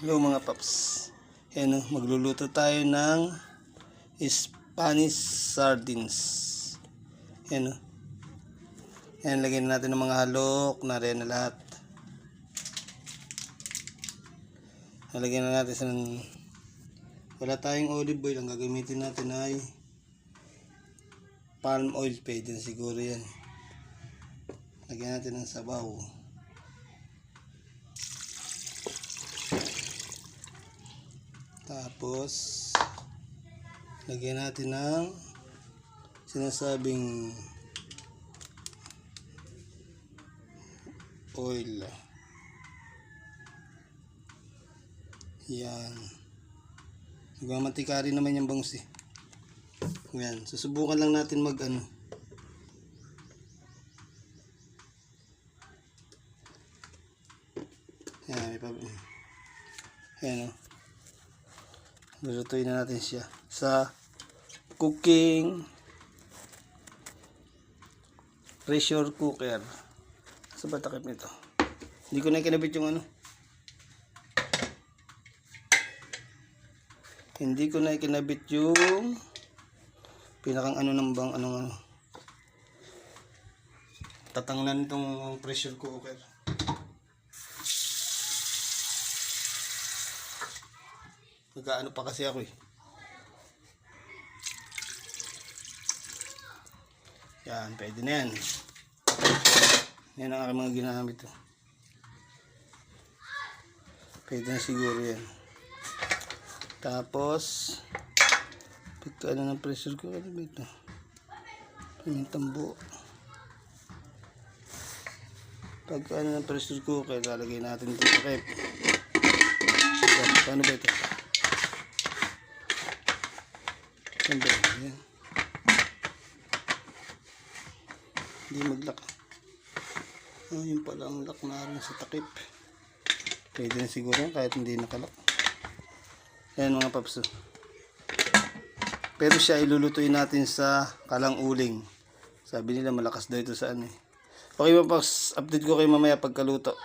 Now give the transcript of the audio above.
Hello mga paps. Ayan o, magluluto tayo ng Spanish sardines. Ayan o. Ayan, lagyan natin ng mga halok. Nariyan na lahat. Nalagyan na natin sa wala tayong olive oil. Ang gagamitin natin ay palm oil. Pwede na siguro yan. Lagyan natin ng sabaw. Tapos lagyan natin ng sinasabing oil. Yan. Nagmamantika rin naman yung bangus eh. Yan. Susubukan lang natin mag ano. Yan. May Yan o. Lulutuin na natin siya sa cooking pressure cooker. Sa ba takip nito? Hindi ko na kinabit yung ano. Hindi ko na ikinabit yung pinakang ano ng bang ano. Tatanglan itong pressure cooker. Nagkaano pa kasi ako eh. Yan, pwede na yan. Yan ang aking mga ginamit. Pwede na siguro yan. Tapos pagkaano ng pressure ko, ano ba ito? Pimintang buo. Pagkaano ng pressure cooker, lalagay natin ito sa takip. Paano ba ito? Yan. Hindi mag-lock. Yun pala ang lock na rin sa takip. Pwede na siguro kahit hindi nakalock. Ayan mga paps. Pero siya ilulutuin natin sa kalang uling. Sabi nila malakas daw ito sa ano eh. Okay mga paps, update ko kayo mamaya pagkaluto.